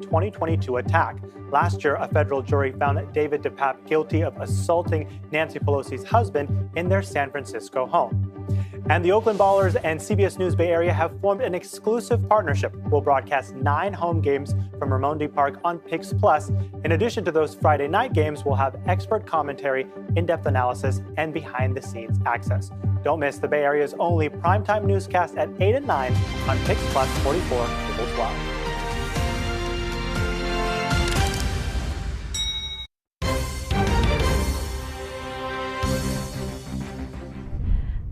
2022 attack. Last year, a federal jury found David DePape guilty of assaulting Nancy Pelosi's husband in their San Francisco home. And the Oakland Ballers and CBS News Bay Area have formed an exclusive partnership. We'll broadcast 9 home games from Raimondi Park on Pix Plus. In addition to those Friday night games, we'll have expert commentary, in-depth analysis, and behind-the-scenes access. Don't miss the Bay Area's only primetime newscast at 8 and 9 on Pix Plus 44 Cable 12.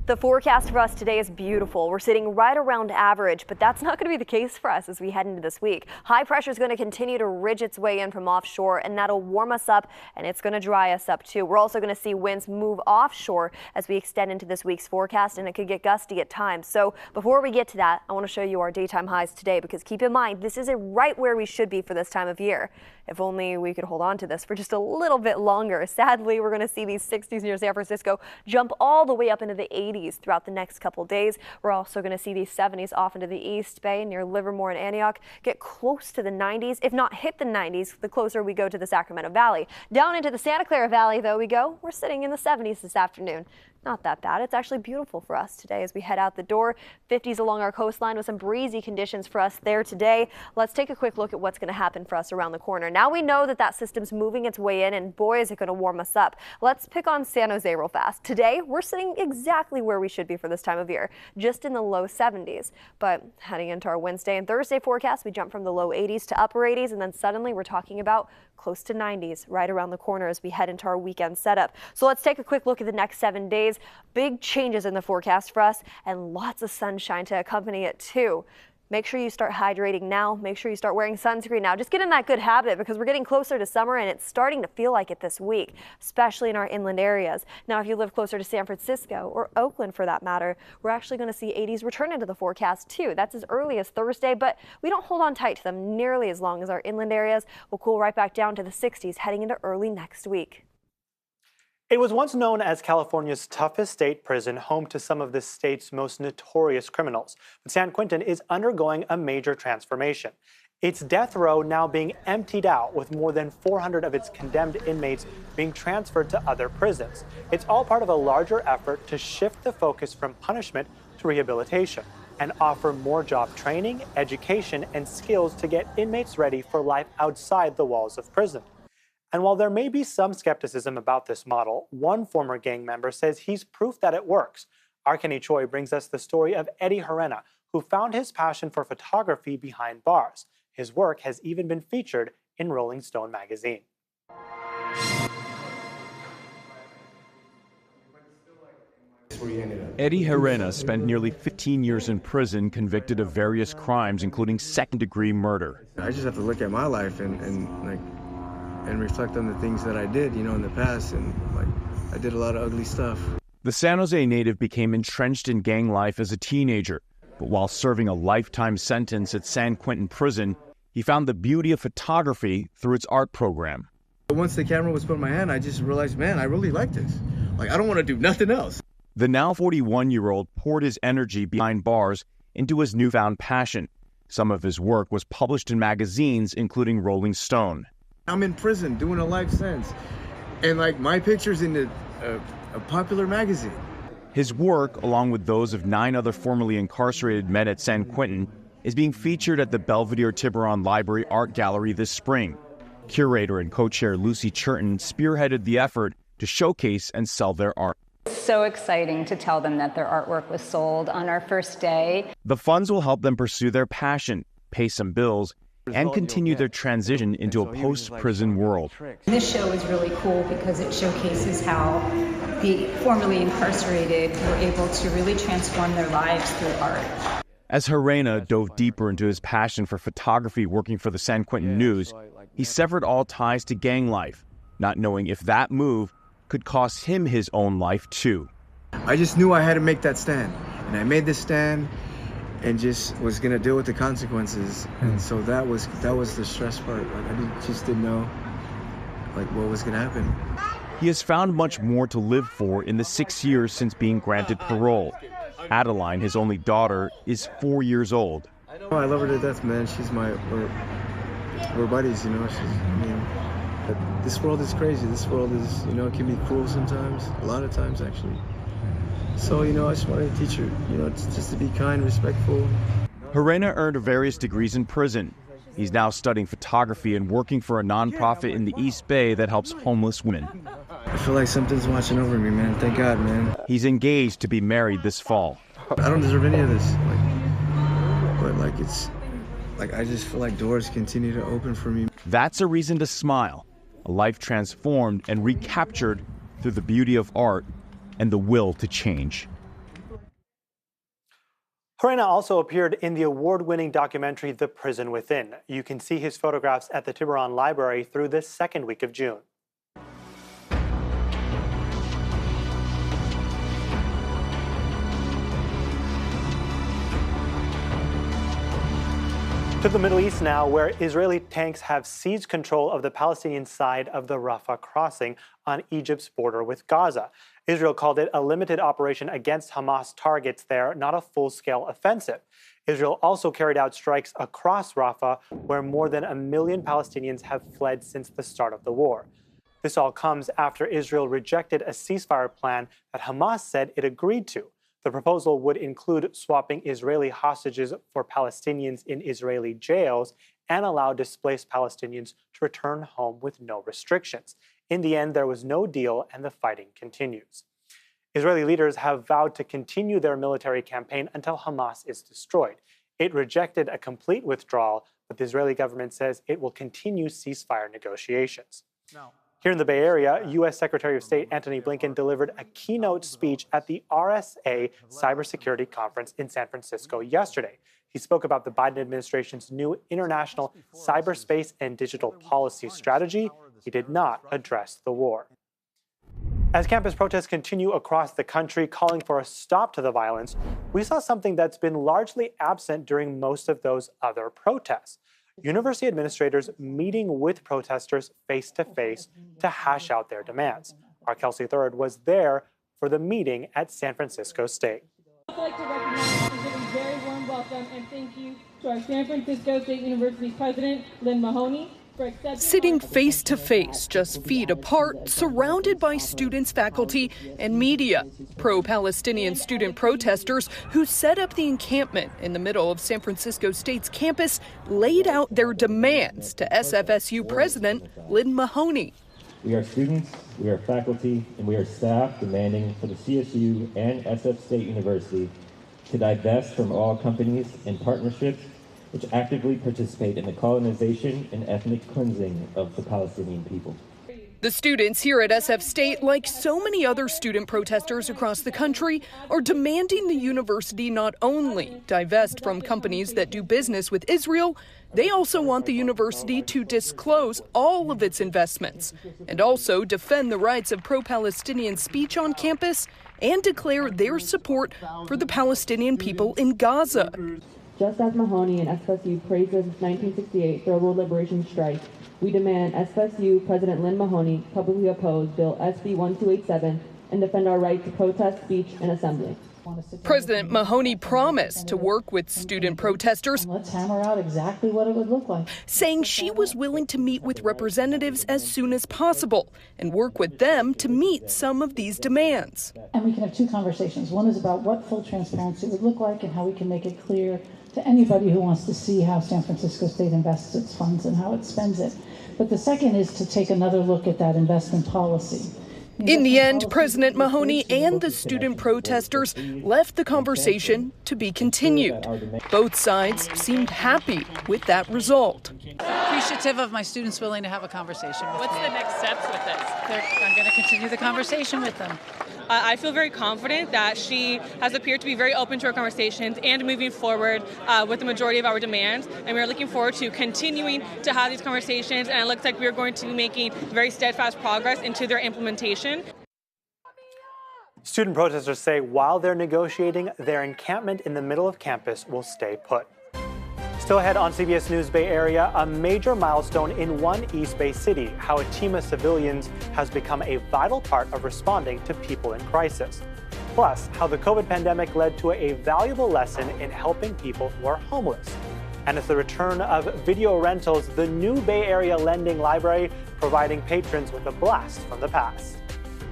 The forecast for us today is beautiful. We're sitting right around average, but that's not going to be the case for us as we head into this week. High pressure is going to continue to ridge its way in from offshore, and that'll warm us up, and it's going to dry us up too. We're also going to see winds move offshore as we extend into this week's forecast, and it could get gusty at times. So before we get to that, I want to show you our daytime highs today, because keep in mind, this is right where we should be for this time of year. If only we could hold on to this for just a little bit longer. Sadly, we're going to see these 60s near San Francisco jump all the way up into the 80s throughout the next couple days. We're also going to see these 70s off into the East Bay near Livermore and Antioch get close to the 90s, if not hit the 90s, the closer we go to the Sacramento Valley. Down into the Santa Clara Valley, though, we go. We're sitting in the 70s this afternoon. Not that bad. It's actually beautiful for us today as we head out the door. 50s along our coastline with some breezy conditions for us there today. Let's take a quick look at what's going to happen for us around the corner. Now we know that system's moving its way in, and boy, is it going to warm us up. Let's pick on San Jose real fast. Today, we're sitting exactly where we should be for this time of year, just in the low 70s. But heading into our Wednesday and Thursday forecast, we jump from the low 80s to upper 80s, and then suddenly we're talking about close to 90s right around the corner as we head into our weekend setup. So let's take a quick look at the next 7 days. Big changes in the forecast for us and lots of sunshine to accompany it too. Make sure you start hydrating now. Make sure you start wearing sunscreen now. Just get in that good habit because we're getting closer to summer and it's starting to feel like it this week, especially in our inland areas. Now, if you live closer to San Francisco or Oakland for that matter, we're actually going to see 80s return into the forecast too. That's as early as Thursday, but we don't hold on tight to them nearly as long as our inland areas. We'll cool right back down to the 60s heading into early next week. It was once known as California's toughest state prison, home to some of the state's most notorious criminals. But San Quentin is undergoing a major transformation. Its death row now being emptied out, with more than 400 of its condemned inmates being transferred to other prisons. It's all part of a larger effort to shift the focus from punishment to rehabilitation and offer more job training, education, and skills to get inmates ready for life outside the walls of prison. And while there may be some skepticism about this model, one former gang member says he's proof that it works. Our Kenny Choi brings us the story of Eddie Herrera, who found his passion for photography behind bars. His work has even been featured in Rolling Stone magazine. Eddie Herrera spent nearly 15 years in prison, convicted of various crimes, including second-degree murder. I just have to look at my life and reflect on the things that I did, in the past, and I did a lot of ugly stuff. The San Jose native became entrenched in gang life as a teenager, but while serving a lifetime sentence at San Quentin prison, he found the beauty of photography through its art program. Once the camera was put in my hand, I just realized, man, I really like this. I don't want to do nothing else. The now 41-year-old poured his energy behind bars into his newfound passion. Some of his work was published in magazines, including Rolling Stone. I'm in prison doing a life sentence, and my picture's in a popular magazine. His work, along with those of 9 other formerly incarcerated men at San Quentin, is being featured at the Belvedere Tiburon Library Art Gallery this spring. Curator and co-chair Lucy Churton spearheaded the effort to showcase and sell their art. It's so exciting to tell them that their artwork was sold on our first day. The funds will help them pursue their passion, pay some bills, and continue their transition into a post-prison world. This show is really cool because it showcases how the formerly incarcerated were able to really transform their lives through art. As Herrera dove deeper into his passion for photography working for the San Quentin News, he severed all ties to gang life, not knowing if that move could cost him his own life too. I just knew I had to make that stand, and I made this stand and just was gonna deal with the consequences. And so that was the stress part. I just didn't know what was gonna happen. He has found much more to live for in the 6 years since being granted parole. Adeline, his only daughter, is 4 years old. I love her to death, man. we're buddies, you know. But this world is crazy. This world is, you know, it can be cruel sometimes, a lot of times actually. So, you know, I just wanted to teach her, you know, just to be kind, respectful. Herena earned various degrees in prison. He's now studying photography and working for a nonprofit in the East Bay that helps homeless women. I feel like something's watching over me, man. Thank God, man. He's engaged to be married this fall. I don't deserve any of this. But I just feel like doors continue to open for me. That's a reason to smile. A life transformed and recaptured through the beauty of art and the will to change. Herena also appeared in the award-winning documentary The Prison Within. You can see his photographs at the Tiburon Library through the second week of June. To the Middle East now, where Israeli tanks have seized control of the Palestinian side of the Rafah crossing on Egypt's border with Gaza. Israel called it a limited operation against Hamas targets there, not a full-scale offensive. Israel also carried out strikes across Rafah, where more than 1 million Palestinians have fled since the start of the war. This all comes after Israel rejected a ceasefire plan that Hamas said it agreed to. The proposal would include swapping Israeli hostages for Palestinians in Israeli jails and allow displaced Palestinians to return home with no restrictions. In the end, there was no deal, and the fighting continues. Israeli leaders have vowed to continue their military campaign until Hamas is destroyed. It rejected a complete withdrawal, but the Israeli government says it will continue ceasefire negotiations. Here in the Bay Area, U.S. Secretary of State Antony Blinken delivered a keynote speech at the RSA Cybersecurity Conference in San Francisco yesterday. He spoke about the Biden administration's new international cyberspace and digital policy strategy. He did not address the war. As campus protests continue across the country calling for a stop to the violence, we saw something that's been largely absent during most of those other protests. University administrators meeting with protesters face-to-face to hash out their demands. Our Kelsey Third was there for the meeting at San Francisco State. I'd like to recognize and give a very warm welcome and thank you to our San Francisco State University President, Lynn Mahoney. Sitting face to face, just feet apart, surrounded by students, faculty, and media. Pro-Palestinian student protesters who set up the encampment in the middle of San Francisco State's campus laid out their demands to SFSU President Lynn Mahoney. We are students, we are faculty, and we are staff demanding for the CSU and SF State University to divest from all companies and partnerships which actively participate in the colonization and ethnic cleansing of the Palestinian people. The students here at SF State, like so many other student protesters across the country, are demanding the university not only divest from companies that do business with Israel, they also want the university to disclose all of its investments and also defend the rights of pro-Palestinian speech on campus and declare their support for the Palestinian people in Gaza. Just as Mahoney and SFSU praised the 1968 Third Liberation Strike, we demand SFSU President Lynn Mahoney publicly oppose Bill SB 1287 and defend our right to protest, speech, and assembly. President Mahoney promised to work with student protesters. Let's hammer out exactly what it would look like. Saying she was willing to meet with representatives as soon as possible and work with them to meet some of these demands. And we can have two conversations. One is about what full transparency would look like and how we can make it clear to anybody who wants to see how San Francisco State invests its funds and how it spends it. But the second is to take another look at that investment policy. In the end, President Mahoney and the student protesters left the conversation to be continued. Both sides seemed happy with that result. Appreciative of my students willing to have a conversation with me. What's the next steps with this? I'm going to continue the conversation with them. I feel very confident that she has appeared to be very open to our conversations and moving forward with the majority of our demands. And we are looking forward to continuing to have these conversations. And it looks like we are going to be making very steadfast progress into their implementation. Student protesters say while they're negotiating, their encampment in the middle of campus will stay put. Still ahead on CBS News Bay Area, a major milestone in one East Bay city, how a team of civilians has become a vital part of responding to people in crisis. Plus, how the COVID pandemic led to a valuable lesson in helping people who are homeless. And it's the return of video rentals, the new Bay Area lending library, providing patrons with a blast from the past.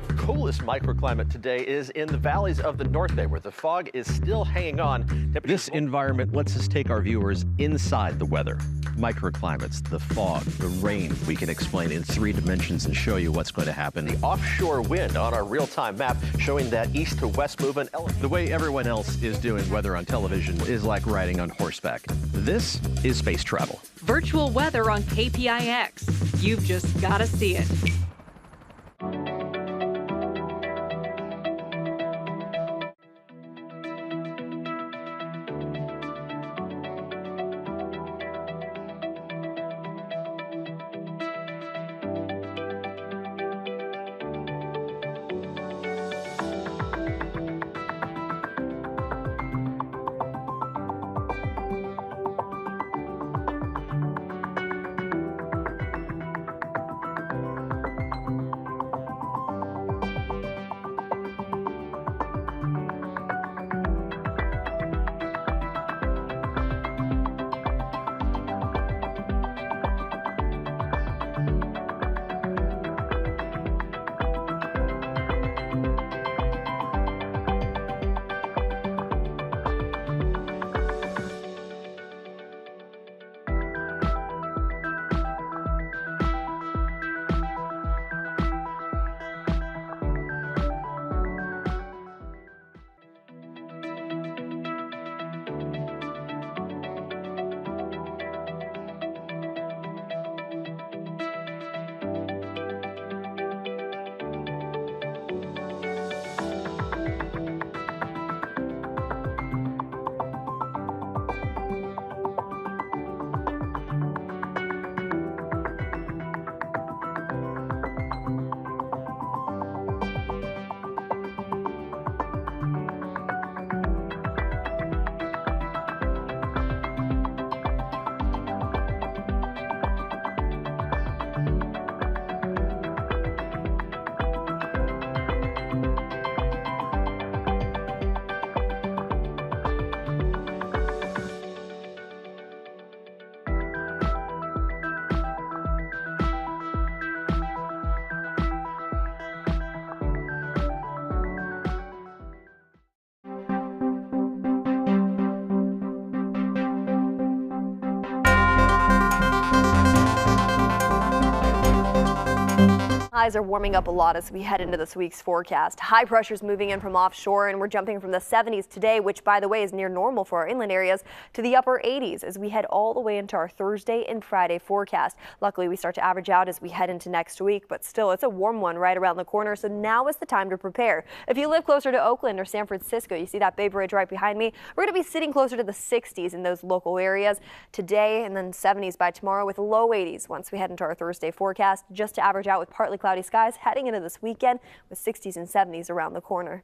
The coolest microclimate today is in the valleys of the North Bay, where the fog is still hanging on. This environment lets us take our viewers inside the weather. Microclimates, the fog, the rain, we can explain in 3 dimensions and show you what's going to happen. The offshore wind on our real-time map showing that east to west movement. The way everyone else is doing weather on television is like riding on horseback. This is space travel. Virtual weather on KPIX. You've just got to see it. Highs are warming up a lot as we head into this week's forecast. High pressures moving in from offshore, and we're jumping from the 70s today, which by the way is near normal for our inland areas, to the upper 80s as we head all the way into our Thursday and Friday forecast. Luckily, we start to average out as we head into next week, but still it's a warm one right around the corner, so now is the time to prepare. If you live closer to Oakland or San Francisco, you see that Bay Bridge right behind me, we're going to be sitting closer to the 60s in those local areas today, and then 70s by tomorrow with low 80s once we head into our Thursday forecast, just to average out with partly cloudy skies heading into this weekend with 60s and 70s around the corner.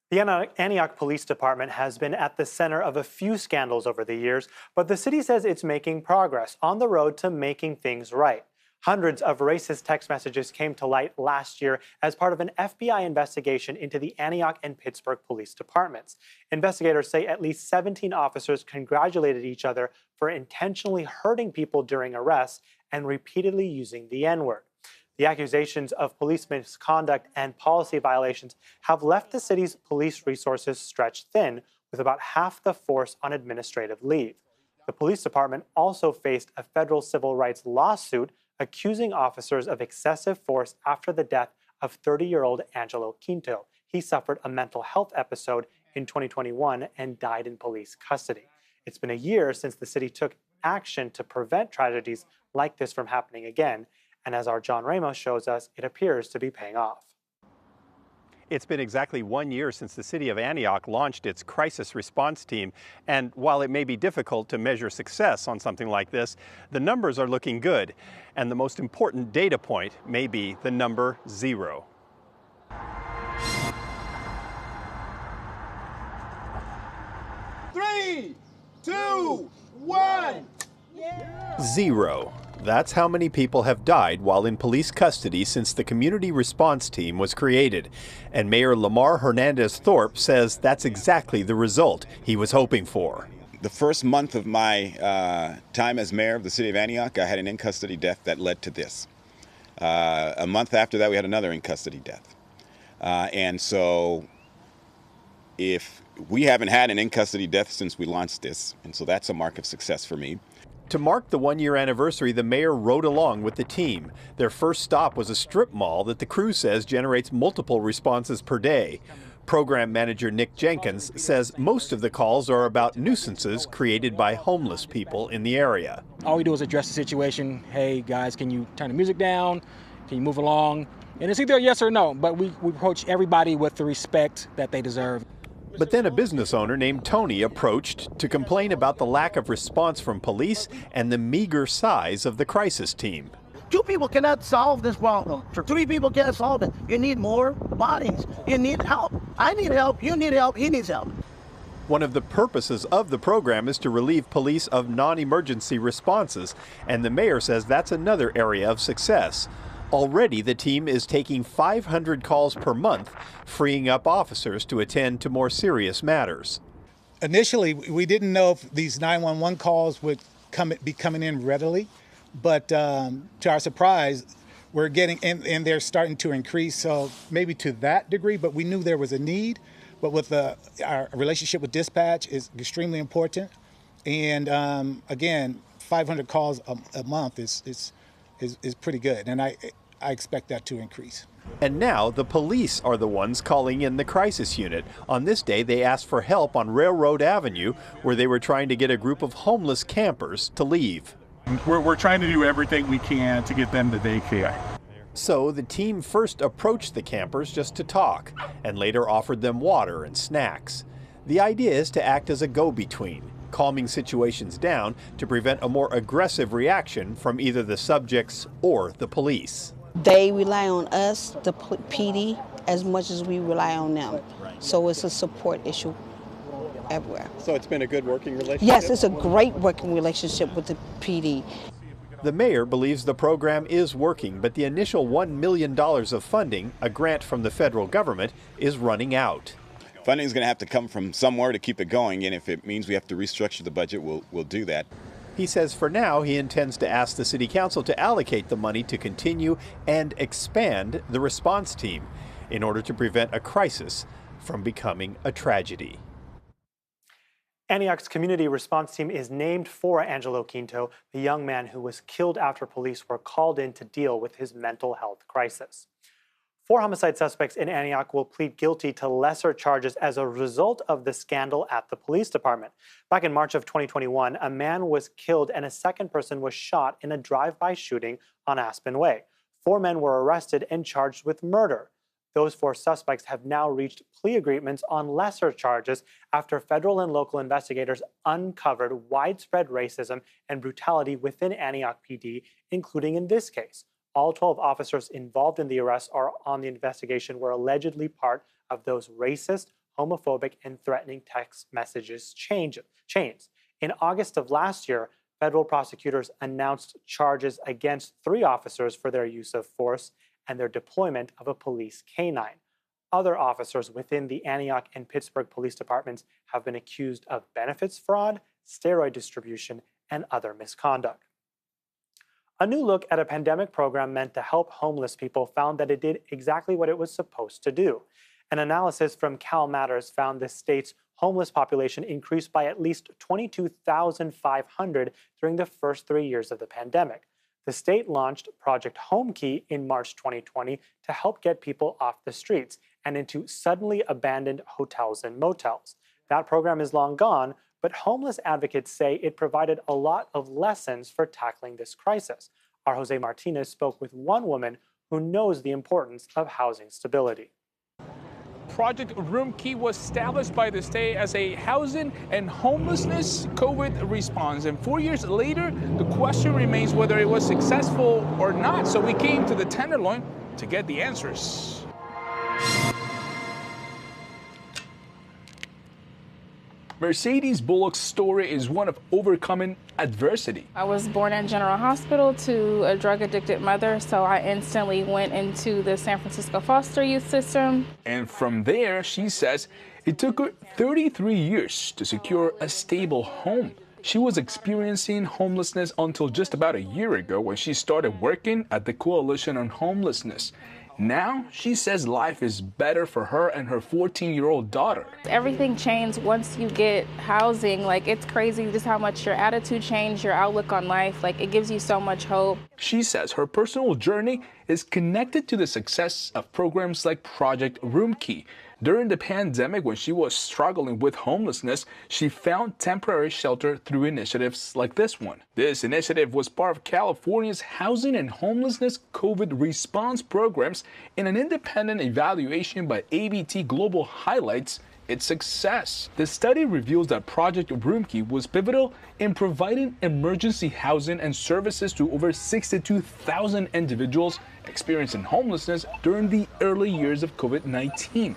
The Antioch Police Department has been at the center of a few scandals over the years, but the city says it's making progress on the road to making things right. Hundreds of racist text messages came to light last year as part of an FBI investigation into the Antioch and Pittsburgh police departments. Investigators say at least 17 officers congratulated each other for intentionally hurting people during arrests and repeatedly using the N-word. The accusations of police misconduct and policy violations have left the city's police resources stretched thin, with about half the force on administrative leave. The police department also faced a federal civil rights lawsuit accusing officers of excessive force after the death of 30-year-old Angelo Quinto. He suffered a mental health episode in 2021 and died in police custody. It's been a year since the city took action to prevent tragedies like this from happening again. And as our John Ramos shows us, it appears to be paying off. It's been exactly 1 year since the city of Antioch launched its crisis response team. And while it may be difficult to measure success on something like this, the numbers are looking good. And the most important data point may be the number 0. Three, 2, 1. 0. That's how many people have died while in police custody since the community response team was created. And Mayor Lamar Hernandez Thorpe says that's exactly the result he was hoping for. The first month of my time as mayor of the city of Antioch, I had an in-custody death that led to this. A month after that, we had another in-custody death. And so if we haven't had an in-custody death since we launched this, and so that's a mark of success for me. To mark the one-year anniversary, the mayor rode along with the team. Their first stop was a strip mall that the crew says generates multiple responses per day. Program manager Nick Jenkins says most of the calls are about nuisances created by homeless people in the area. All we do is address the situation. Hey guys, can you turn the music down? Can you move along? And it's either a yes or no, but we approach everybody with the respect that they deserve. But then a business owner named Tony approached to complain about the lack of response from police and the meager size of the crisis team. 2 people cannot solve this problem. 3 people can't solve it. You need more bodies. You need help. I need help. You need help. He needs help. One of the purposes of the program is to relieve police of non-emergency responses, and the mayor says that's another area of success. Already, the team is taking 500 calls per month, freeing up officers to attend to more serious matters. Initially, we didn't know if these 911 calls would be coming in readily, but to our surprise, we're getting, and they're starting to increase, so maybe to that degree, but we knew there was a need. But with our relationship with dispatch is extremely important. And again, 500 calls a month is pretty good, and I expect that to increase. And now the police are the ones calling in the crisis unit. On this day, they asked for help on Railroad Avenue, where they were trying to get a group of homeless campers to leave. We're trying to do everything we can to get them to daycare. So the team first approached the campers just to talk, and later offered them water and snacks. The idea is to act as a go-between, calming situations down to prevent a more aggressive reaction from either the subjects or the police. They rely on us, the PD, as much as we rely on them. So it's a support issue everywhere. So it's been a good working relationship? Yes, it's a great working relationship with the PD. The mayor believes the program is working, but the initial $1 million of funding, a grant from the federal government, is running out. Funding is going to have to come from somewhere to keep it going, and if it means we have to restructure the budget, we'll do that. He says for now he intends to ask the city council to allocate the money to continue and expand the response team in order to prevent a crisis from becoming a tragedy. Antioch's community response team is named for Angelo Quinto, the young man who was killed after police were called in to deal with his mental health crisis. 4 homicide suspects in Antioch will plead guilty to lesser charges as a result of the scandal at the police department. Back in March of 2021, a man was killed and a second person was shot in a drive-by shooting on Aspen Way. 4 men were arrested and charged with murder. Those 4 suspects have now reached plea agreements on lesser charges after federal and local investigators uncovered widespread racism and brutality within Antioch PD, including in this case. All 12 officers involved in the arrest or on the investigation were allegedly part of those racist, homophobic, and threatening text messages chains. In August of last year, federal prosecutors announced charges against 3 officers for their use of force and their deployment of a police canine. Other officers within the Antioch and Pittsburgh police departments have been accused of benefits fraud, steroid distribution, and other misconduct. A new look at a pandemic program meant to help homeless people found that it did exactly what it was supposed to do. An analysis from Cal Matters found the state's homeless population increased by at least 22,500 during the first 3 years of the pandemic. The state launched Project Home Key in March 2020 to help get people off the streets and into suddenly abandoned hotels and motels. That program is long gone, but homeless advocates say it provided a lot of lessons for tackling this crisis. Our Jose Martinez spoke with one woman who knows the importance of housing stability. Project Room Key was established by the state as a housing and homelessness COVID response. And 4 years later, the question remains whether it was successful or not. So we came to the Tenderloin to get the answers. Mercedes Bullock's story is one of overcoming adversity. I was born in General Hospital to a drug-addicted mother, so I instantly went into the San Francisco foster youth system. And from there, she says, it took her 33 years to secure a stable home. She was experiencing homelessness until just about a year ago when she started working at the Coalition on Homelessness. Now, she says life is better for her and her 14-year-old daughter. Everything changed once you get housing. Like, it's crazy just how much your attitude changed, your outlook on life. Like, it gives you so much hope. She says her personal journey is connected to the success of programs like Project Room Key. During the pandemic, when she was struggling with homelessness, she found temporary shelter through initiatives like this one. This initiative was part of California's Housing and Homelessness COVID response programs, and an independent evaluation by ABT Global highlights its success. The study reveals that Project Roomkey was pivotal in providing emergency housing and services to over 62,000 individuals experiencing homelessness during the early years of COVID-19.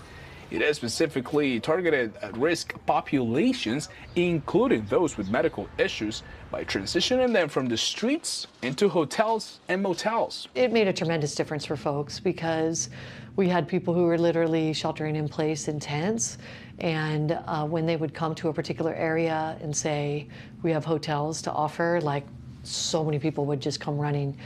It is specifically targeted at risk populations, including those with medical issues, by transitioning them from the streets into hotels and motels. It made a tremendous difference for folks because we had people who were literally sheltering in place in tents, and when they would come to a particular area and say, we have hotels to offer, like, so many people would just come running,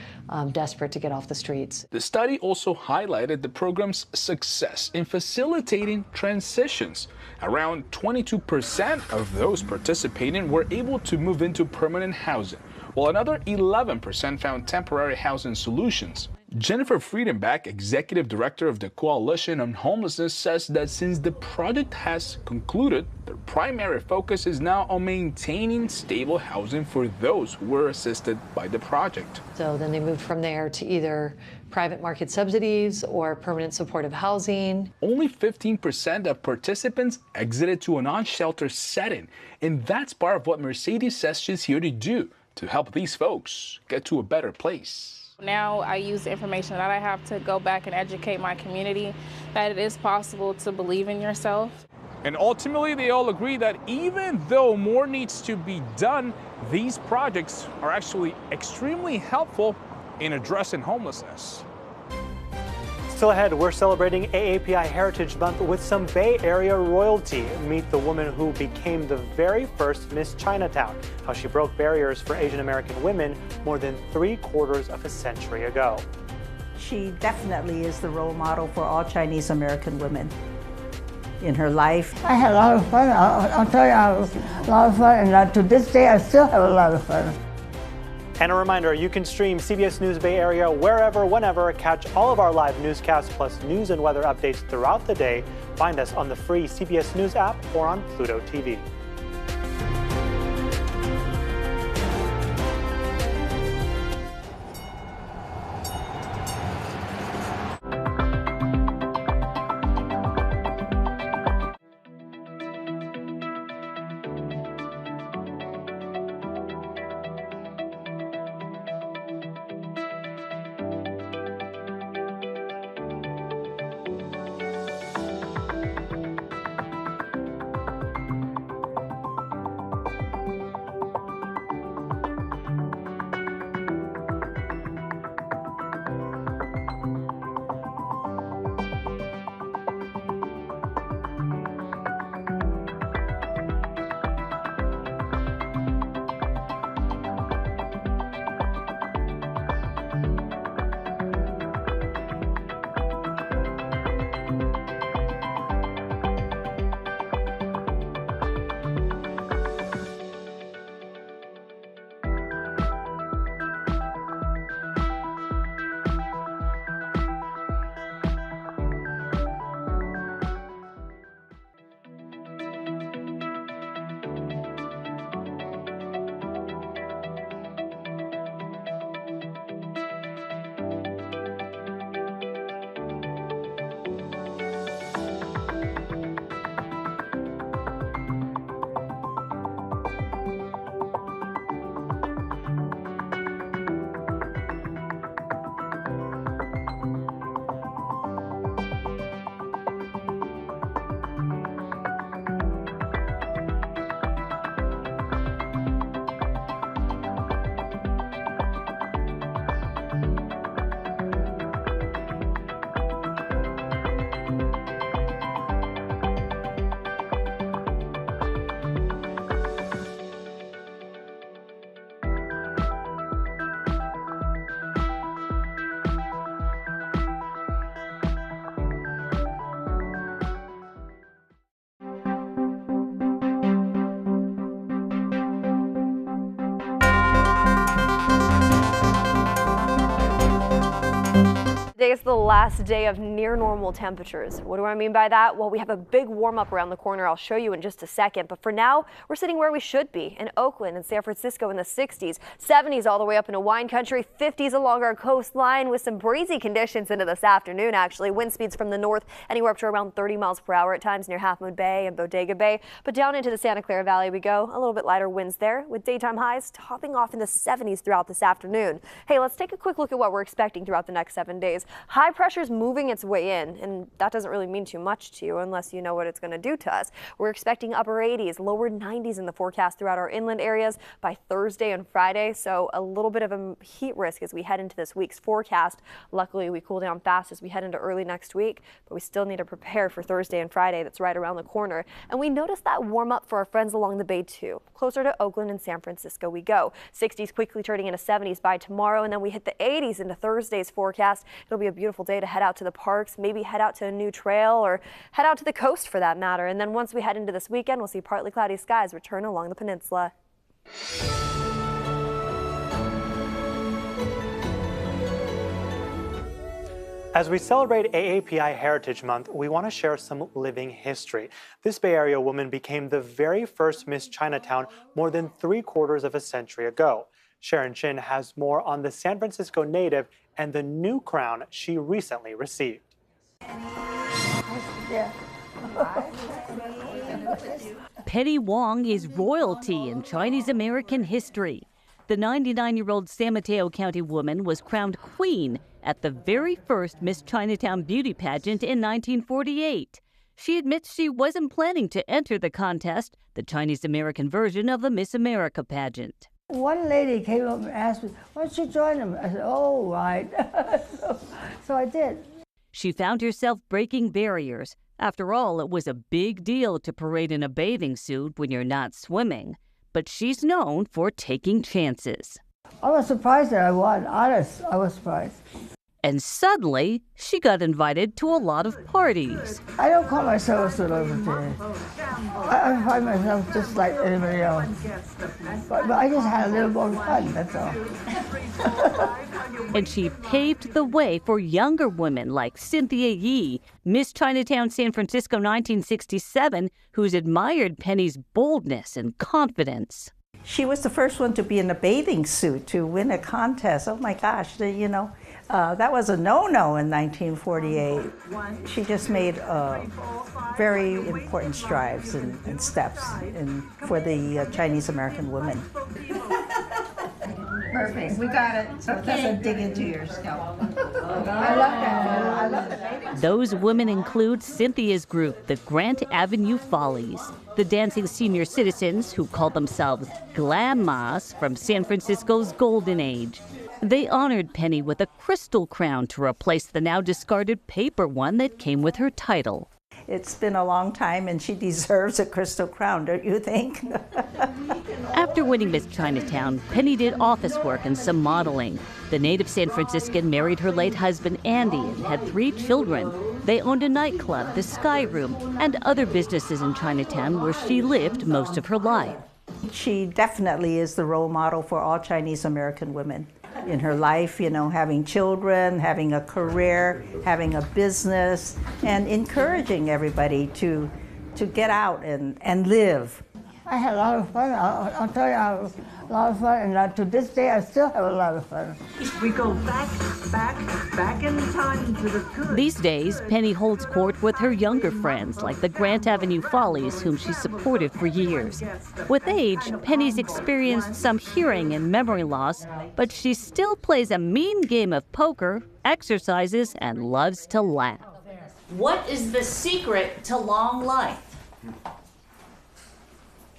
desperate to get off the streets. The study also highlighted the program's success in facilitating transitions. Around 22% of those participating were able to move into permanent housing, while another 11% found temporary housing solutions. Jennifer Friedenbach, executive director of the Coalition on Homelessness, says that since the project has concluded, their primary focus is now on maintaining stable housing for those who were assisted by the project. So then they moved from there to either private market subsidies or permanent supportive housing. Only 15% of participants exited to a non-shelter setting, and that's part of what Mercedes says she's here to do, to help these folks get to a better place. Now I use the information that I have to go back and educate my community that it is possible to believe in yourself. And ultimately, they all agree that even though more needs to be done, these projects are actually extremely helpful in addressing homelessness. Still ahead, we're celebrating AAPI Heritage Month with some Bay Area royalty. Meet the woman who became the very first Miss Chinatown, how she broke barriers for Asian American women more than 3/4 of a century ago. She definitely is the role model for all Chinese American women in her life. I had a lot of fun. I'll tell you, I had a lot of fun, and to this day, I still have a lot of fun. And a reminder, you can stream CBS News Bay Area wherever, whenever. Catch all of our live newscasts plus news and weather updates throughout the day. Find us on the free CBS News app or on Pluto TV. Today is the last day of near normal temperatures. What do I mean by that? Well, we have a big warm up around the corner. I'll show you in just a second. But for now, we're sitting where we should be in Oakland and San Francisco in the 60s, 70s all the way up into wine country, 50s along our coastline with some breezy conditions into this afternoon, actually. Wind speeds from the north anywhere up to around 30 miles per hour at times near Half Moon Bay and Bodega Bay. But down into the Santa Clara Valley we go. A little bit lighter winds there with daytime highs topping off in the 70s throughout this afternoon. Hey, let's take a quick look at what we're expecting throughout the next 7 days. High pressure is moving its way in, and that doesn't really mean too much to you unless you know what it's going to do to us. We're expecting upper 80s, lower 90s in the forecast throughout our inland areas by Thursday and Friday, so a little bit of a heat risk as we head into this week's forecast. Luckily, we cool down fast as we head into early next week, but we still need to prepare for Thursday and Friday. That's right around the corner. And we notice that warm up for our friends along the bay, too. Closer to Oakland and San Francisco we go. 60s quickly turning into 70s by tomorrow, and then we hit the 80s into Thursday's forecast. It'll be a beautiful day to head out to the parks, maybe head out to a new trail or head out to the coast for that matter. And then once we head into this weekend, we'll see partly cloudy skies return along the peninsula. As we celebrate AAPI Heritage Month, we want to share some living history. This Bay Area woman became the very first Miss Chinatown more than 3/4 of a century ago. Sharon Chin has more on the San Francisco native and the new crown she recently received. Penny Wong is royalty in Chinese American history. The 99-year-old San Mateo County woman was crowned queen at the very first Miss Chinatown beauty pageant in 1948. She admits she wasn't planning to enter the contest, the Chinese American version of the Miss America pageant. One lady came up and asked me, why don't you join them? I said, oh, right. so I did. She found herself breaking barriers. After all, it was a big deal to parade in a bathing suit when you're not swimming. But she's known for taking chances. I was surprised that I won. Honest, I was surprised. And suddenly, she got invited to a lot of parties. I don't call myself a celebrity. I find myself just like anybody else. But I just had a little more fun, that's all. And she paved the way for younger women like Cynthia Yee, Miss Chinatown San Francisco 1967, who's admired Penny's boldness and confidence. She was the first one to be in a bathing suit to win a contest. Oh my gosh, you know, that was a no-no in 1948. She just made very important strides and steps for the Chinese American women. Perfect, we got it. So it doesn't dig into your scalp. I love that. I love it. Those women include Cynthia's group, the Grant Avenue Follies, the dancing senior citizens who call themselves Glammas from San Francisco's golden age. They honored Penny with a crystal crown to replace the now discarded paper one that came with her title. It's been a long time and she deserves a crystal crown, don't you think? After winning Miss Chinatown, Penny did office work and some modeling. The native San Franciscan married her late husband Andy and had 3 children. They owned a nightclub, the Sky Room, and other businesses in Chinatown where she lived most of her life. She definitely is the role model for all Chinese American women. In her life, you know, having children, having a career, having a business, and encouraging everybody to get out and live. I had a lot of fun. I'll tell you, I had a lot of fun, and to this day, I still have a lot of fun. We go back in time to the good. These days, Penny holds court with her younger friends, like the Grant Avenue Follies, whom she supported for years. With age, Penny's experienced some hearing and memory loss, but she still plays a mean game of poker, exercises, and loves to laugh. What is the secret to long life?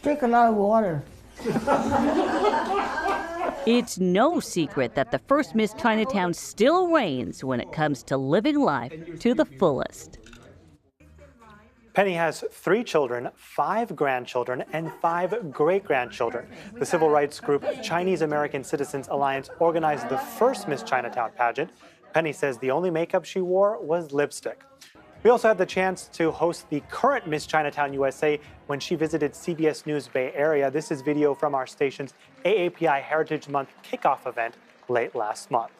Drink a lot of water. It's no secret that the first Miss Chinatown still reigns when it comes to living life to the fullest. Penny has 3 children, 5 grandchildren, and 5 great-grandchildren. The civil rights group Chinese American Citizens Alliance organized the first Miss Chinatown pageant. Penny says the only makeup she wore was lipstick. We also had the chance to host the current Miss Chinatown USA when she visited CBS News Bay Area. This is video from our station's AAPI Heritage Month kickoff event late last month.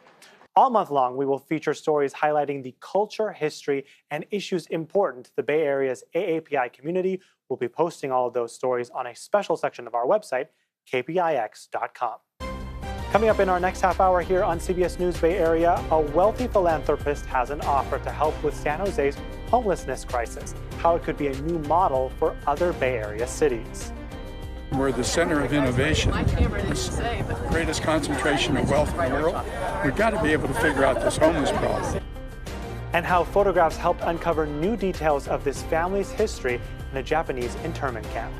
All month long, we will feature stories highlighting the culture, history, and issues important to the Bay Area's AAPI community. We'll be posting all of those stories on a special section of our website, kpix.com. Coming up in our next half hour here on CBS News Bay Area, a wealthy philanthropist has an offer to help with San Jose's homelessness crisis, how it could be a new model for other Bay Area cities. We're the center of innovation, the greatest concentration of wealth in the world. We've got to be able to figure out this homeless problem. And how photographs helped uncover new details of this family's history in a Japanese internment camp.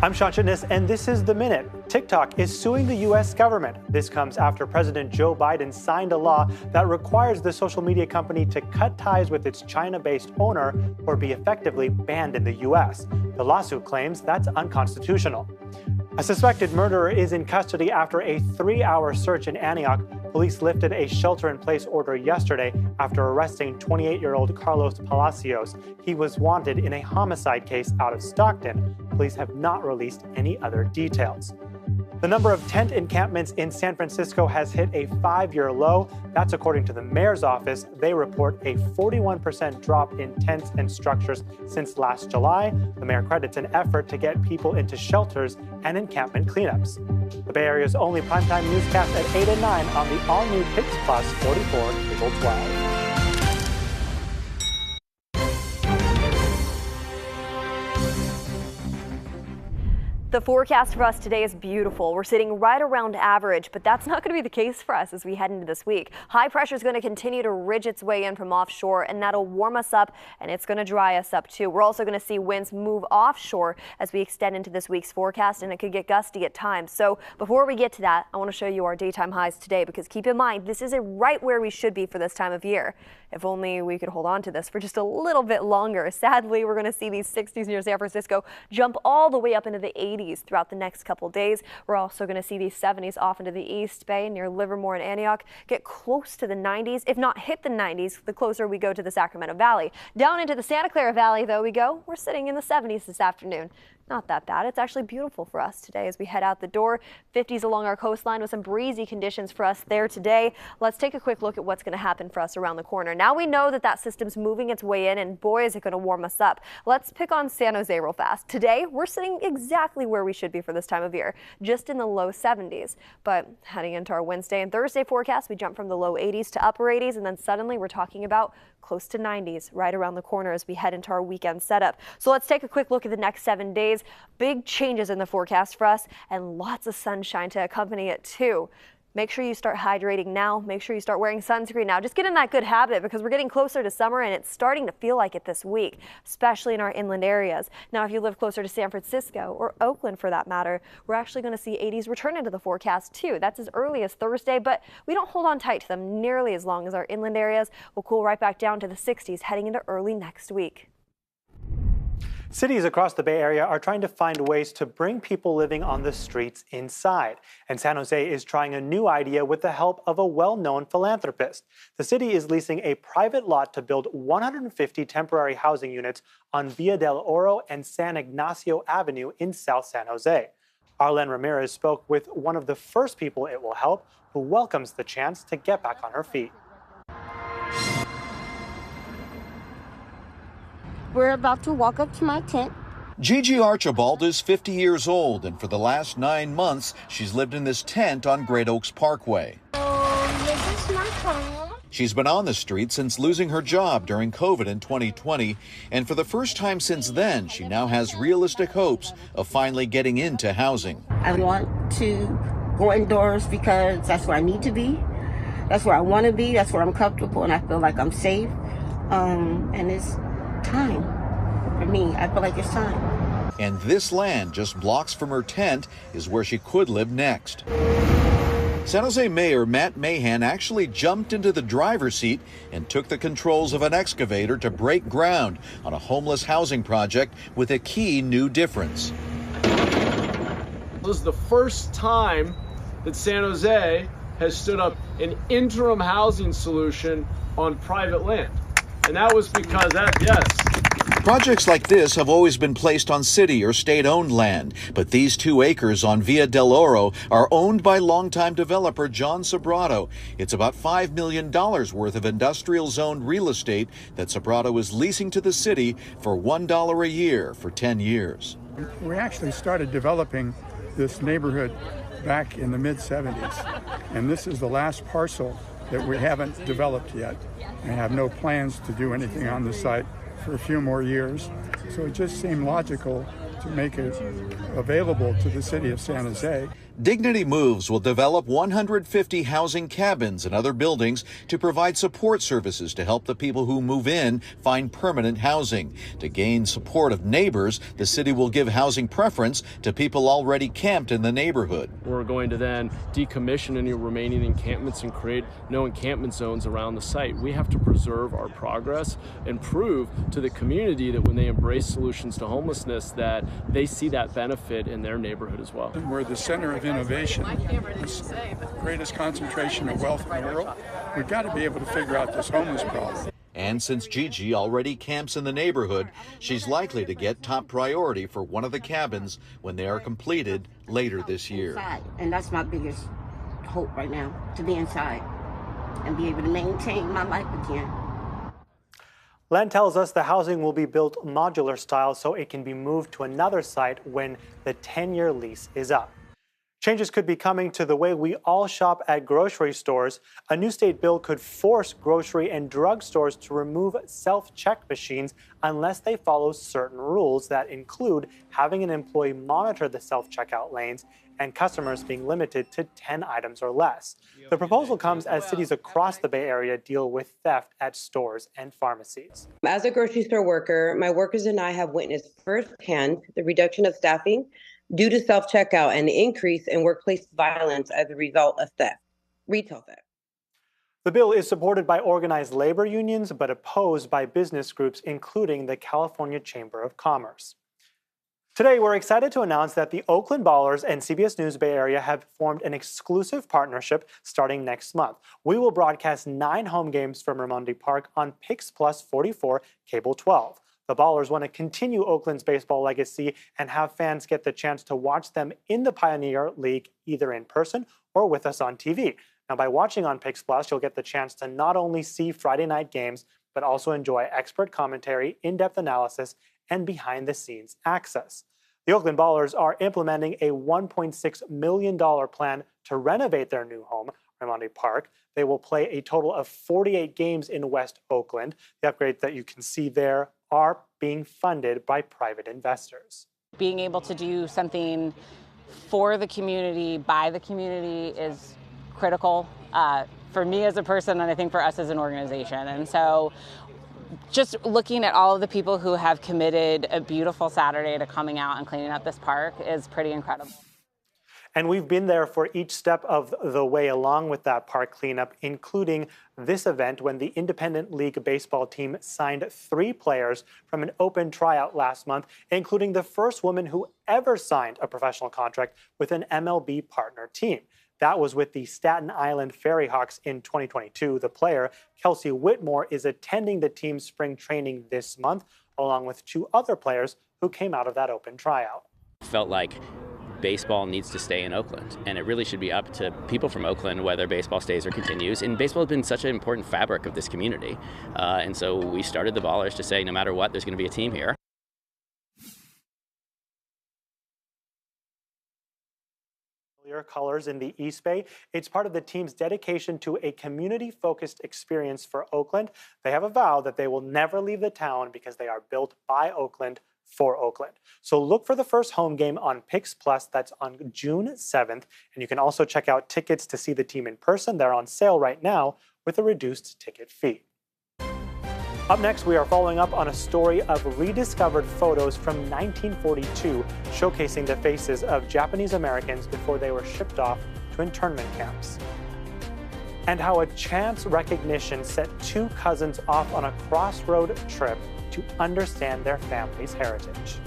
I'm Sean Chitness, and this is The Minute. TikTok is suing the U.S. government. This comes after President Joe Biden signed a law that requires the social media company to cut ties with its China-based owner or be effectively banned in the U.S. The lawsuit claims that's unconstitutional. A suspected murderer is in custody after a 3-hour search in Antioch. Police lifted a shelter-in-place order yesterday after arresting 28-year-old Carlos Palacios. He was wanted in a homicide case out of Stockton. Police have not released any other details. The number of tent encampments in San Francisco has hit a 5-year low. That's according to the mayor's office. They report a 41% drop in tents and structures since last July. The mayor credits an effort to get people into shelters and encampment cleanups. The Bay Area's only primetime newscast at 8 and 9 on the all-new Pix Plus 44 Cable 12. The forecast for us today is beautiful. We're sitting right around average, but that's not going to be the case for us as we head into this week. High pressure is going to continue to ridge its way in from offshore, and that'll warm us up, and it's going to dry us up too. We're also going to see winds move offshore as we extend into this week's forecast, and it could get gusty at times. So before we get to that, I want to show you our daytime highs today, because keep in mind, this isn't right where we should be for this time of year. If only we could hold on to this for just a little bit longer. Sadly, we're going to see these 60s near San Francisco jump all the way up into the 80s throughout the next couple days. We're also going to see these 70s off into the East Bay near Livermore and Antioch get close to the 90s, if not hit the 90s, the closer we go to the Sacramento Valley. Down into the Santa Clara Valley, though, we go. We're sitting in the 70s this afternoon. Not that bad. It's actually beautiful for us today as we head out the door. 50s along our coastline with some breezy conditions for us there today. Let's take a quick look at what's going to happen for us around the corner. Now we know that that system's moving its way in, and boy, is it going to warm us up. Let's pick on San Jose real fast. Today, we're sitting exactly where we should be for this time of year, just in the low 70s. But heading into our Wednesday and Thursday forecast, we jump from the low 80s to upper 80s, and then suddenly we're talking about close to 90s right around the corner as we head into our weekend setup. So let's take a quick look at the next 7 days. Big changes in the forecast for us and lots of sunshine to accompany it too. Make sure you start hydrating now. Make sure you start wearing sunscreen now. Just get in that good habit because we're getting closer to summer and it's starting to feel like it this week, especially in our inland areas. Now, if you live closer to San Francisco or Oakland for that matter, we're actually going to see 80s return into the forecast too. That's as early as Thursday, but we don't hold on tight to them nearly as long as our inland areas. Will cool right back down to the 60s heading into early next week. Cities across the Bay Area are trying to find ways to bring people living on the streets inside. And San Jose is trying a new idea with the help of a well-known philanthropist. The city is leasing a private lot to build 150 temporary housing units on Via del Oro and San Ignacio Avenue in South San Jose. Arlen Ramirez spoke with one of the first people it will help, who welcomes the chance to get back on her feet. We're about to walk up to my tent. Gigi Archibald is 50 years old, and for the last 9 months, she's lived in this tent on Great Oaks Parkway. This is my home. She's been on the street since losing her job during COVID in 2020, and for the first time since then, she now has realistic hopes of finally getting into housing. I want to go indoors because that's where I need to be. That's where I want to be. That's where I'm comfortable, and I feel like I'm safe. And it's time for me. I feel like it's time. And this land just blocks from her tent is where she could live next. San Jose Mayor Matt Mahan actually jumped into the driver's seat and took the controls of an excavator to break ground on a homeless housing project with a key new difference. This is the first time that San Jose has stood up an interim housing solution on private land. And that was because Projects like this have always been placed on city or state-owned land, but these 2 acres on Via del Oro are owned by longtime developer John Sobrato. It's about $5 million worth of industrial-zoned real estate that Sobrato is leasing to the city for $1 a year for 10 years. We actually started developing this neighborhood back in the mid-70s, and this is the last parcel that we haven't developed yet. I have no plans to do anything on the site for a few more years, so it just seemed logical to make it available to the city of San Jose. Dignity Moves will develop 150 housing cabins and other buildings to provide support services to help the people who move in find permanent housing. To gain support of neighbors, the city will give housing preference to people already camped in the neighborhood. we're going to then decommission any remaining encampments and create no encampment zones around the site. We have to preserve our progress and prove to the community that when they embrace solutions to homelessness, that they see that benefit in their neighborhood as well. We're the center of innovation, the greatest concentration of wealth in the world. We've got to be able to figure out this homeless problem. And since Gigi already camps in the neighborhood, she's likely to get top priority for one of the cabins when they are completed later this year. Inside. And that's my biggest hope right now, to be inside and be able to maintain my life again. Len tells us the housing will be built modular style so it can be moved to another site when the 10-year lease is up. Changes could be coming to the way we all shop at grocery stores. A new state bill could force grocery and drug stores to remove self-check machines unless they follow certain rules that include having an employee monitor the self-checkout lanes and customers being limited to 10 items or less. The proposal comes as cities across the Bay Area deal with theft at stores and pharmacies. As a grocery store worker, my workers and I have witnessed firsthand the reduction of staffing due to self-checkout and the increase in workplace violence as a result of theft, retail theft. The bill is supported by organized labor unions but opposed by business groups, including the California Chamber of Commerce. Today, we're excited to announce that the Oakland Ballers and CBS News Bay Area have formed an exclusive partnership starting next month. We will broadcast 9 home games from Raimondi Park on Pix Plus 44 Cable 12. The Ballers want to continue Oakland's baseball legacy and have fans get the chance to watch them in the Pioneer League either in person or with us on TV. Now, by watching on Pix Plus, you'll get the chance to not only see Friday night games, but also enjoy expert commentary, in-depth analysis, and behind-the-scenes access. The Oakland Ballers are implementing a $1.6 million plan to renovate their new home, Raimondi Park. They will play a total of 48 games in West Oakland. The upgrades that you can see there are being funded by private investors. Being able to do something for the community, by the community, is critical for me as a person, and I think for us as an organization. And so just looking at all of the people who have committed a beautiful Saturday to coming out and cleaning up this park is pretty incredible. And we've been there for each step of the way along with that park cleanup, including this event when the Independent League baseball team signed 3 players from an open tryout last month, including the first woman who ever signed a professional contract with an MLB partner team. That was with the Staten Island Ferry Hawks in 2022. The player, Kelsey Whitmore, is attending the team's spring training this month, along with 2 other players who came out of that open tryout. Felt like baseball needs to stay in Oakland, and it really should be up to people from Oakland whether baseball stays or continues. And baseball has been such an important fabric of this community. And so we started the Ballers to say no matter what, there's going to be a team here. Colors in the East Bay. It's part of the team's dedication to a community-focused experience for Oakland. They have a vow that they will never leave the town because they are built by Oakland for Oakland. So look for the first home game on Pix Plus. That's on June 7th. And you can also check out tickets to see the team in person. They're on sale right now with a reduced ticket fee. Up next, we are following up on a story of rediscovered photos from 1942 showcasing the faces of Japanese Americans before they were shipped off to internment camps. And how a chance recognition set 2 cousins off on a crossroad trip to understand their family's heritage.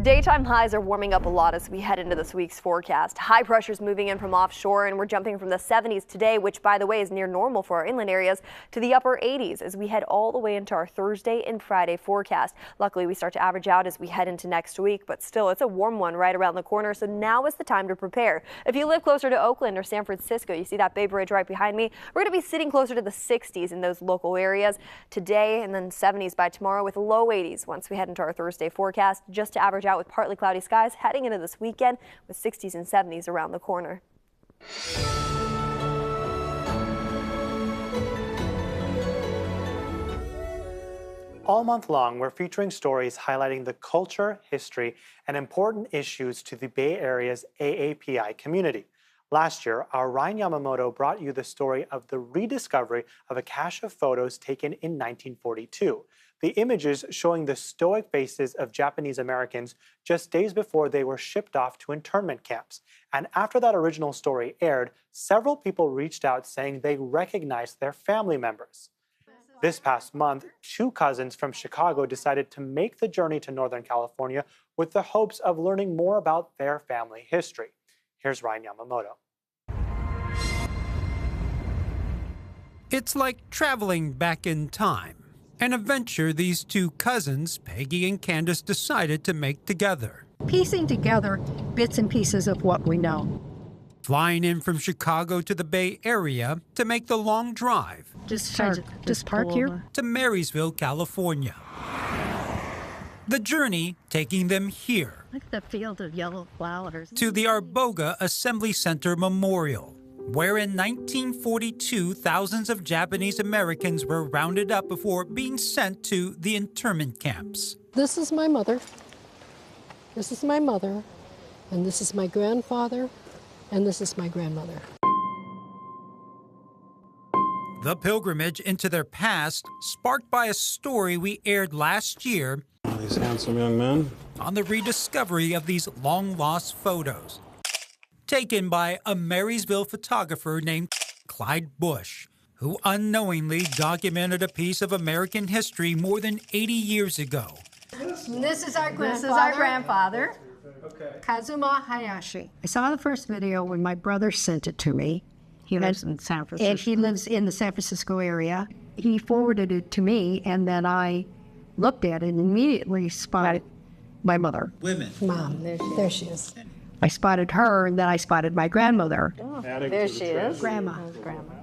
Daytime highs are warming up a lot as we head into this week's forecast. High pressure's moving in from offshore, and we're jumping from the 70s today, which, by the way, is near normal for our inland areas, to the upper 80s as we head all the way into our Thursday and Friday forecast. Luckily, we start to average out as we head into next week, but still, it's a warm one right around the corner, so now is the time to prepare. If you live closer to Oakland or San Francisco, you see that Bay Bridge right behind me, we're going to be sitting closer to the 60s in those local areas today, and then 70s by tomorrow with low 80s once we head into our Thursday forecast, just to average out with partly cloudy skies heading into this weekend with 60s and 70s around the corner. All month long, we're featuring stories highlighting the culture, history, and important issues to the Bay Area's AAPI community. Last year, our Ryan Yamamoto brought you the story of the rediscovery of a cache of photos taken in 1942. The images showing the stoic faces of Japanese Americans just days before they were shipped off to internment camps. And after that original story aired, several people reached out saying they recognized their family members. This past month, two cousins from Chicago decided to make the journey to Northern California with the hopes of learning more about their family history. Here's Ryan Yamamoto. It's like traveling back in time. An adventure these two cousins, Peggy and Candace, decided to make together. Piecing together bits and pieces of what we know. Flying in from Chicago to the Bay Area to make the long drive. Just park here? To Marysville, California. The journey taking them here. Look at the field of yellow flowers. To the Arboga Assembly Center Memorial, where in 1942, thousands of Japanese Americans were rounded up before being sent to the internment camps. This is my mother. This is my mother. And this is my grandfather. And this is my grandmother. The pilgrimage into their past, sparked by a story we aired last year. These handsome young men. On the rediscovery of these long-lost photos. Taken by a Marysville photographer named Clyde Bush, who unknowingly documented a piece of American history more than 80 years ago. This is our grandfather. Okay. Kazuma Hayashi. I saw the first video when my brother sent it to me. He lives in San Francisco. And he lives in the San Francisco area. He forwarded it to me, and then I looked at it and immediately spotted my mother. Women. Mom, there she is. I spotted her, and then I spotted my grandmother. Oh, there she is. Grandma.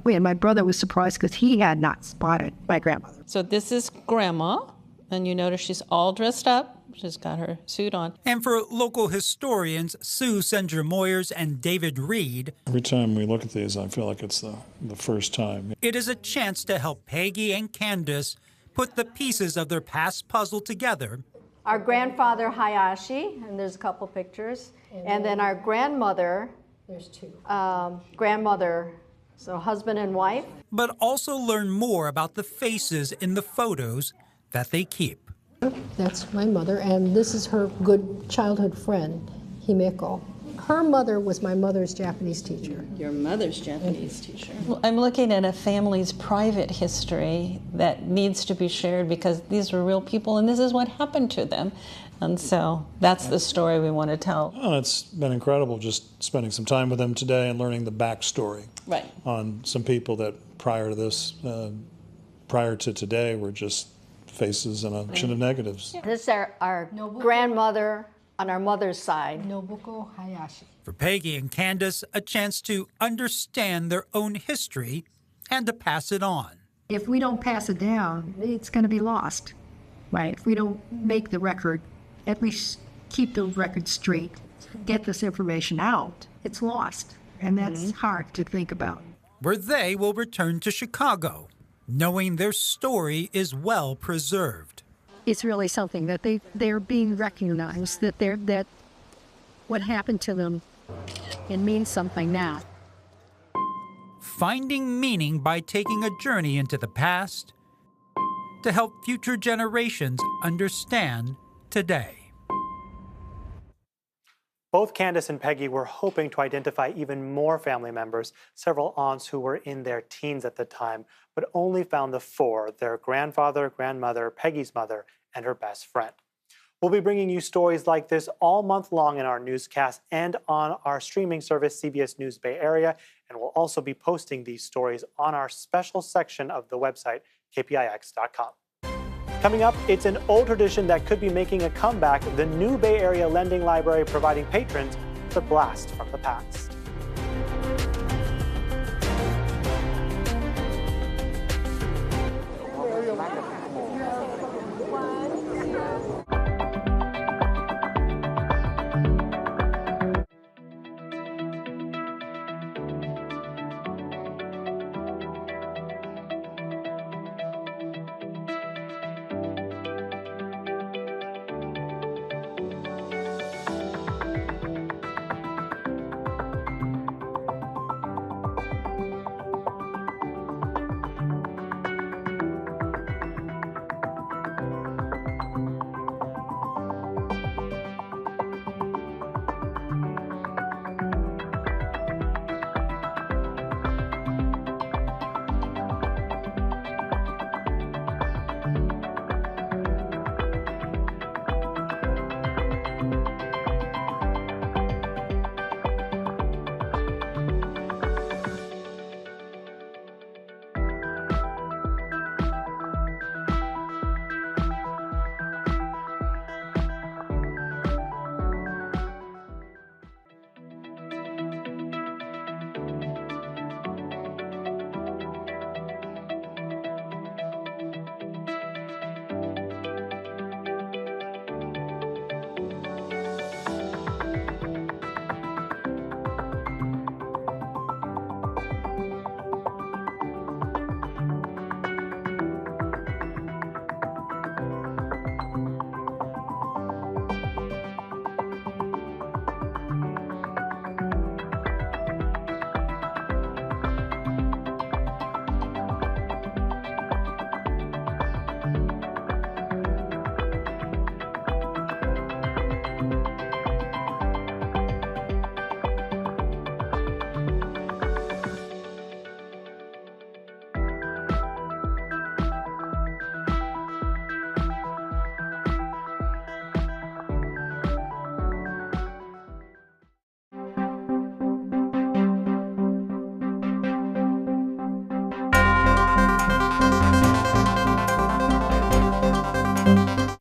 And my brother was surprised because he had not spotted my grandmother. So this is Grandma, and you notice she's all dressed up. She's got her suit on. And for local historians Sue Sendra-Moyers and David Reed, every time we look at these, I feel like it's the first time. It is a chance to help Peggy and Candace put the pieces of their past puzzle together. Our grandfather Hayashi, and there's a couple pictures, and then our grandmother, there's two. Grandmother, so husband and wife. But also learn more about the faces in the photos that they keep. That's my mother, and this is her good childhood friend, Himeko. Her mother was my mother's Japanese teacher. Your mother's Japanese teacher. Well, I'm looking at a family's private history that needs to be shared because these are real people and this is what happened to them. And so that's the story we want to tell. Oh, it's been incredible just spending some time with them today and learning the backstory on some people that prior to today were just faces and a chin of negatives. This is our grandmother on our mother's side. Nobuko Hayashi. For Peggy and Candace, a chance to understand their own history and to pass it on. If we don't pass it down, it's going to be lost, right? If we don't make the record, at least keep the record straight, get this information out, it's lost. And that's hard to think about. Where they will return to Chicago, knowing their story is well preserved. It's really something that they're being recognized, that what happened to them, it means something now. Finding meaning by taking a journey into the past to help future generations understand today. Both Candace and Peggy were hoping to identify even more family members, several aunts who were in their teens at the time, but only found the four: their grandfather, grandmother, Peggy's mother, and her best friend. We'll be bringing you stories like this all month long in our newscast and on our streaming service, CBS News Bay Area. And we'll also be posting these stories on our special section of the website, kpix.com. Coming up, it's an old tradition that could be making a comeback, the new Bay Area Lending Library providing patrons with a blast from the past.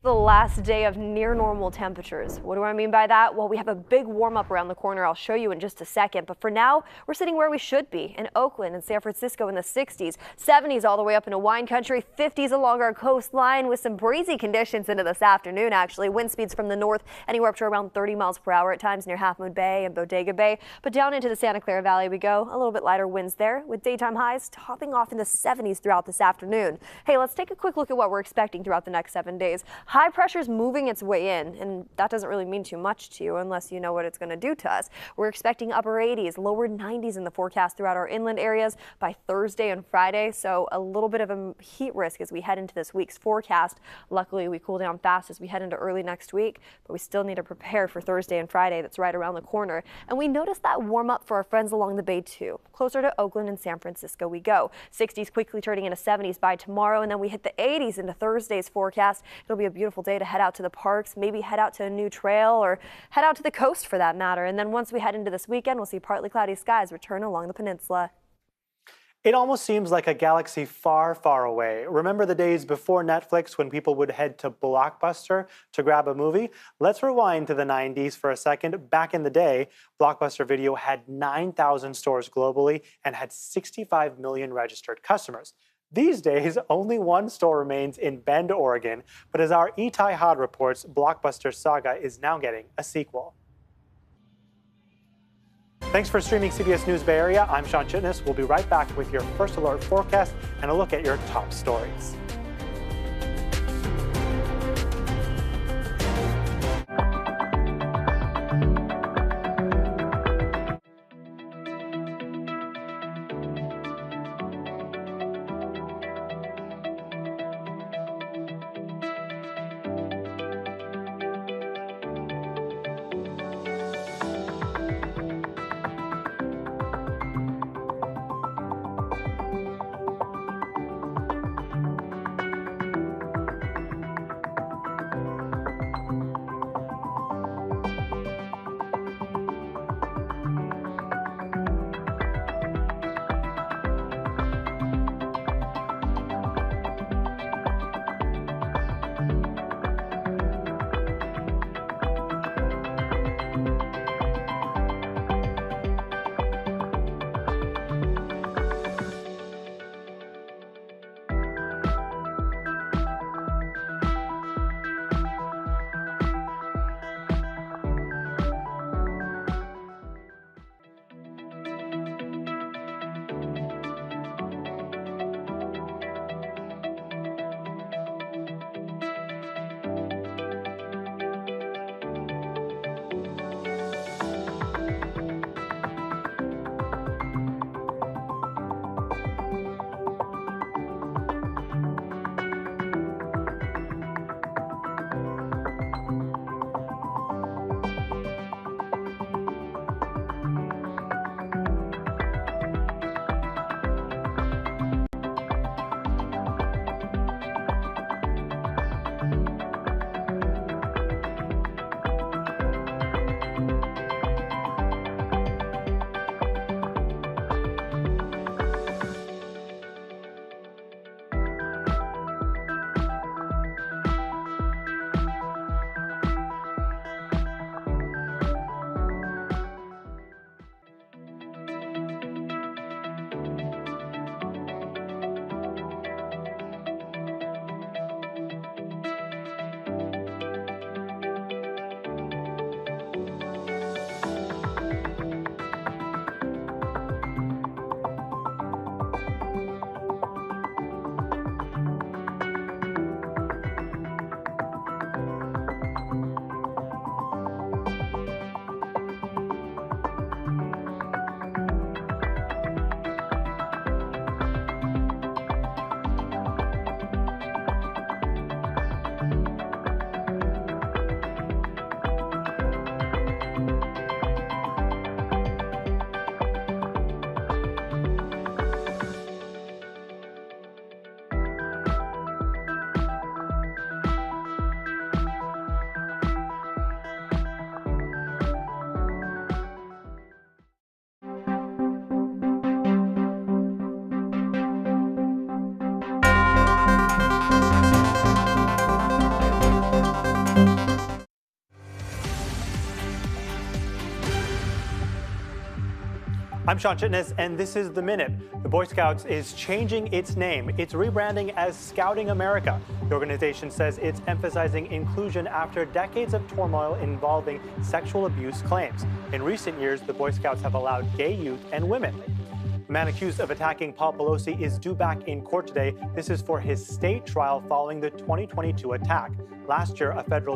The last day of near normal temperatures. What do I mean by that? Well, we have a big warm up around the corner. I'll show you in just a second. But for now, we're sitting where we should be in Oakland and San Francisco in the 60s, 70s all the way up into wine country, 50s along our coastline with some breezy conditions into this afternoon, actually. Wind speeds from the north anywhere up to around 30 miles per hour at times near Half Moon Bay and Bodega Bay. But down into the Santa Clara Valley we go. A little bit lighter winds there with daytime highs topping off in the 70s throughout this afternoon. Hey, let's take a quick look at what we're expecting throughout the next 7 days. High pressure is moving its way in, and that doesn't really mean too much to you unless you know what it's going to do to us. We're expecting upper 80s, lower 90s in the forecast throughout our inland areas by Thursday and Friday, so a little bit of a heat risk as we head into this week's forecast. Luckily, we cool down fast as we head into early next week, but we still need to prepare for Thursday and Friday. That's right around the corner. And we noticed that warm up for our friends along the bay too. Closer to Oakland and San Francisco we go. 60s quickly turning into 70s by tomorrow, and then we hit the 80s into Thursday's forecast. It'll be a beautiful day to head out to the parks, maybe head out to a new trail or head out to the coast for that matter. And then once we head into this weekend, we'll see partly cloudy skies return along the peninsula. It almost seems like a galaxy far, far away. Remember the days before Netflix when people would head to Blockbuster to grab a movie? Let's rewind to the 90s for a second. Back in the day, Blockbuster Video had 9,000 stores globally and had 65 million registered customers. These days, only one store remains in Bend, Oregon, but as our Itai Had reports, Blockbuster Saga is now getting a sequel. Thanks for streaming CBS News Bay Area. I'm Sean Chitness. We'll be right back with your first alert forecast and a look at your top stories. I'm Sean Chitness, and this is The Minute. The Boy Scouts is changing its name. It's rebranding as Scouting America. The organization says it's emphasizing inclusion after decades of turmoil involving sexual abuse claims. In recent years, the Boy Scouts have allowed gay youth and women. The man accused of attacking Paul Pelosi is due back in court today. This is for his state trial following the 2022 attack. Last year, a federal